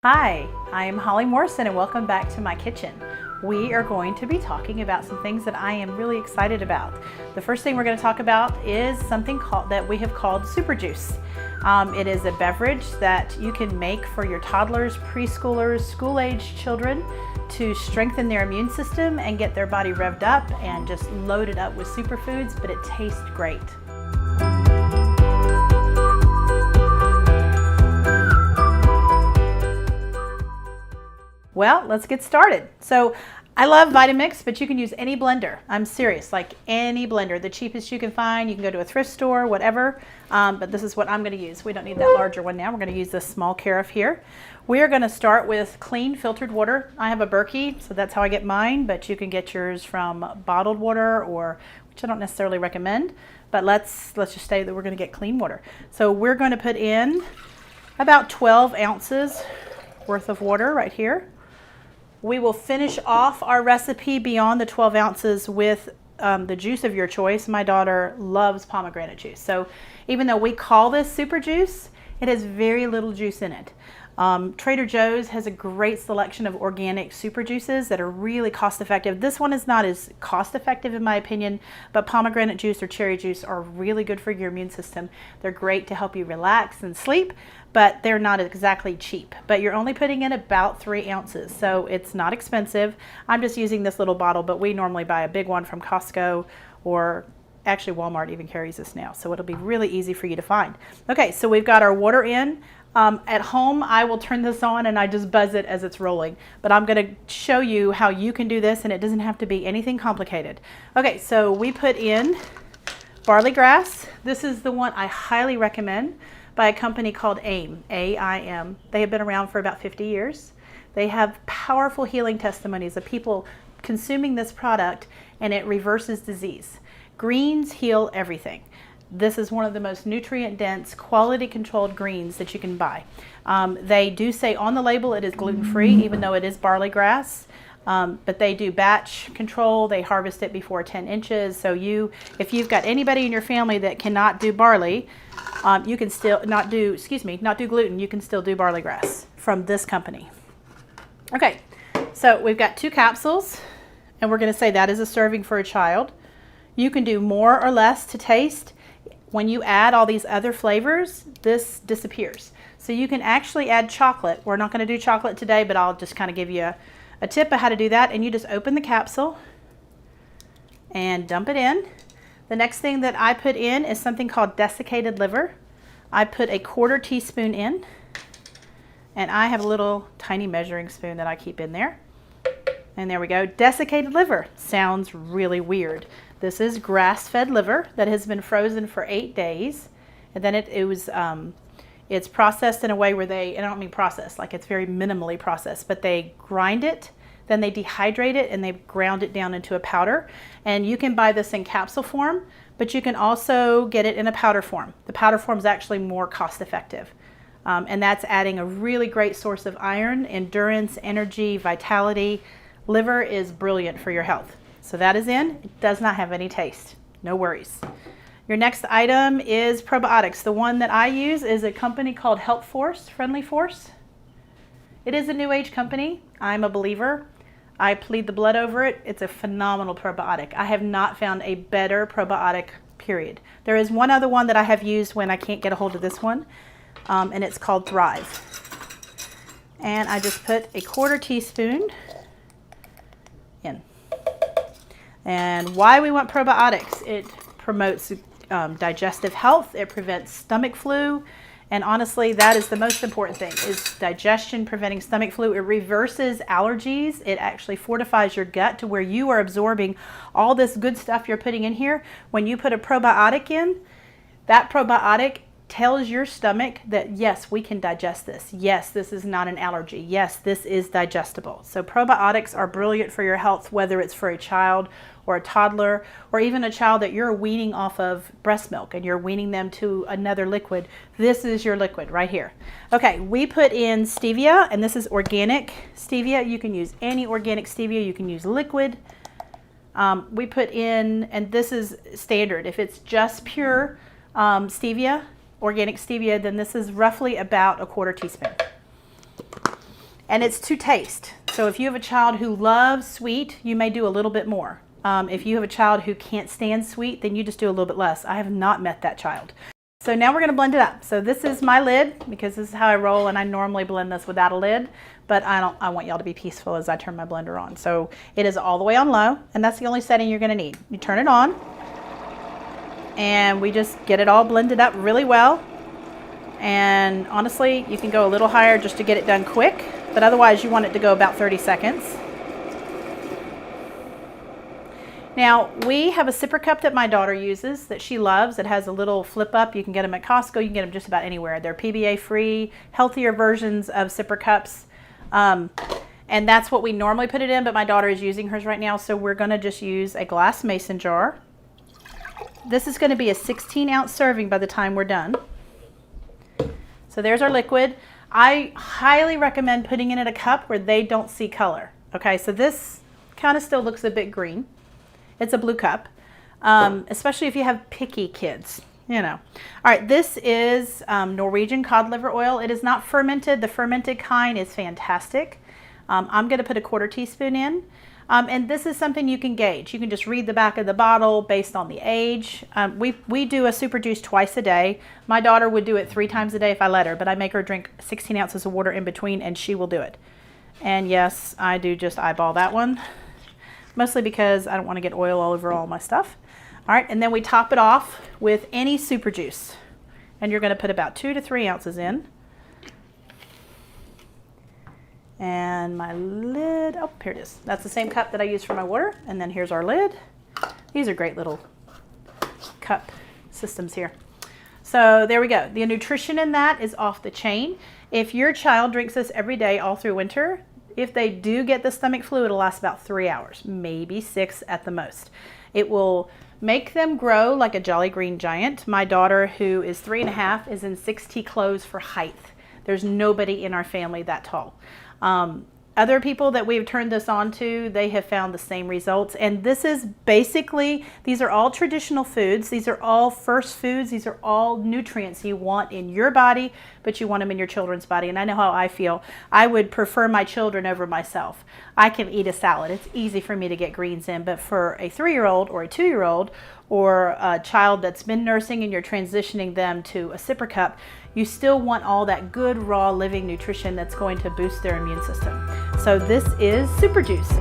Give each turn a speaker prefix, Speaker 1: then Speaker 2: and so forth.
Speaker 1: Hi, I am Holly Morrison and welcome back to my kitchen. We are going to be talking about some things that I am really excited about. The first thing we're going to talk about is something that we have called super juice. It is a beverage that you can make for your toddlers, preschoolers, school-age children to strengthen their immune system and get their body revved up and just loaded up with superfoods, but it tastes great. Well, let's get started. So I love Vitamix, but you can use any blender. I'm serious, like any blender, the cheapest you can find. You can go to a thrift store, whatever, but this is what I'm going to use. We don't need that larger one now. We're going to use this small carafe here. We are going to start with clean filtered water. I have a Berkey, so that's how I get mine, but you can get yours from bottled water, or which I don't necessarily recommend, but let's just say that we're going to get clean water. So we're going to put in about 12 ounces worth of water right here. We will finish off our recipe beyond the 12 ounces with the juice of your choice. My daughter loves pomegranate juice. So even though we call this super juice, it has very little juice in it. Trader Joe's has a great selection of organic super juices that are really cost effective. This one is not as cost effective in my opinion, but pomegranate juice or cherry juice are really good for your immune system. They're great to help you relax and sleep, but they're not exactly cheap. But you're only putting in about 3 ounces, so it's not expensive. I'm just using this little bottle, but we normally buy a big one from Costco, or actually Walmart even carries this now, so it'll be really easy for you to find. Okay, so we've got our water in. At home, I will turn this on and I just buzz it as it's rolling, but I'm going to show you how you can do this, and it doesn't have to be anything complicated. Okay, so we put in barley grass. This is the one I highly recommend, by a company called AIM, A-I-M. They have been around for about 50 years. They have powerful healing testimonies of people consuming this product and it reverses disease. Greens heal everything. This is one of the most nutrient-dense, quality-controlled greens that you can buy. They do say on the label it is gluten-free, even though it is barley grass. But they do batch control. They harvest it before 10 inches. So if you've got anybody in your family that cannot do barley, you can still not do gluten, you can still do barley grass from this company. Okay, so we've got 2 capsules, and we're going to say that is a serving for a child. You can do more or less to taste. When you add all these other flavors, this disappears. So you can actually add chocolate. We're not going to do chocolate today, but I'll just kind of give you a tip of how to do that. And you just open the capsule and dump it in. The next thing that I put in is something called Desiccated Liver. I put a 1/4 teaspoon in, and I have a little tiny measuring spoon that I keep in there. And there we go. Desiccated liver sounds really weird. This is grass-fed liver that has been frozen for 8 days, and then it's processed in a way where and I don't mean processed, like it's very minimally processed, but they grind it, then they dehydrate it, and they ground it down into a powder. And you can buy this in capsule form, but you can also get it in a powder form. The powder form is actually more cost effective. And that's adding a really great source of iron, endurance, energy, vitality. Liver is brilliant for your health. So that is in. It does not have any taste. No worries. Your next item is probiotics. The one that I use is a company called Health Force, Friendly Force. It is a new age company. I'm a believer. I plead the blood over it. It's a phenomenal probiotic. I have not found a better probiotic, period. There is one other one that I have used when I can't get a hold of this one, and it's called Thrive. And I just put a 1/4 teaspoon in. And why we want probiotics: it promotes digestive health, it prevents stomach flu, and honestly that is the most important thing, is digestion, preventing stomach flu. It reverses allergies. It actually fortifies your gut to where you are absorbing all this good stuff you're putting in here. When you put a probiotic in, that probiotic tells your stomach that yes, we can digest this. Yes, this is not an allergy. Yes, this is digestible. So probiotics are brilliant for your health, whether it's for a child or a toddler, or even a child that you're weaning off of breast milk and you're weaning them to another liquid. This is your liquid right here. Okay, we put in stevia, and this is organic stevia. You can use any organic stevia. You can use liquid. We put in, and this is standard. If it's just pure stevia, organic stevia, then this is roughly about a 1/4 teaspoon. and it's to taste. So if you have a child who loves sweet, you may do a little bit more. If you have a child who can't stand sweet, then you just do a little bit less. I have not met that child. So now we're going to blend it up. So this is my lid, because this is how I roll, and I normally blend this without a lid, but I want y'all to be peaceful as I turn my blender on. So it is all the way on low, and that's the only setting you're going to need. You turn it on, and we just get it all blended up really well. And honestly, you can go a little higher just to get it done quick, but otherwise you want it to go about 30 seconds. Now, we have a sipper cup that my daughter uses that she loves. It has a little flip up. You can get them at Costco. You can get them just about anywhere. They're PBA free, healthier versions of sipper cups. And that's what we normally put it in, but my daughter is using hers right now, so we're gonna just use a glass mason jar. This is gonna be a 16-ounce serving by the time we're done. So there's our liquid. I highly recommend putting it in a cup where they don't see color. Okay, so this kind of still looks a bit green. It's a blue cup, especially if you have picky kids, you know. All right, this is Norwegian Cod Liver Oil. It is not fermented. The fermented kind is fantastic. I'm going to put a 1/4 teaspoon in. And this is something you can gauge. You can just read the back of the bottle based on the age. We do a super juice twice a day. My daughter would do it 3 times a day if I let her, but I make her drink 16 ounces of water in between, and she will do it. And yes, I do just eyeball that one. Mostly because I don't want to get oil all over all my stuff. All right, and then we top it off with any super juice. And you're going to put about 2 to 3 ounces in. And my lid, oh, here it is. That's the same cup that I use for my water. And then here's our lid. These are great little cup systems here. So there we go. The nutrition in that is off the chain. If your child drinks this every day all through winter, if they do get the stomach flu, it'll last about 3 hours, maybe 6 at the most. It will make them grow like a Jolly Green Giant. My daughter, who is 3.5, is in 6T clothes for height. There's nobody in our family that tall. Other people that we've turned this on to, they have found the same results. And this is basically, these are all traditional foods. These are all first foods. These are all nutrients you want in your body, but you want them in your children's body. And I know how I feel. I would prefer my children over myself. I can eat a salad. It's easy for me to get greens in, but for a 3-year-old or a 2-year-old or a child that's been nursing and you're transitioning them to a sipper cup, you still want all that good raw living nutrition that's going to boost their immune system. So this is Super Juice.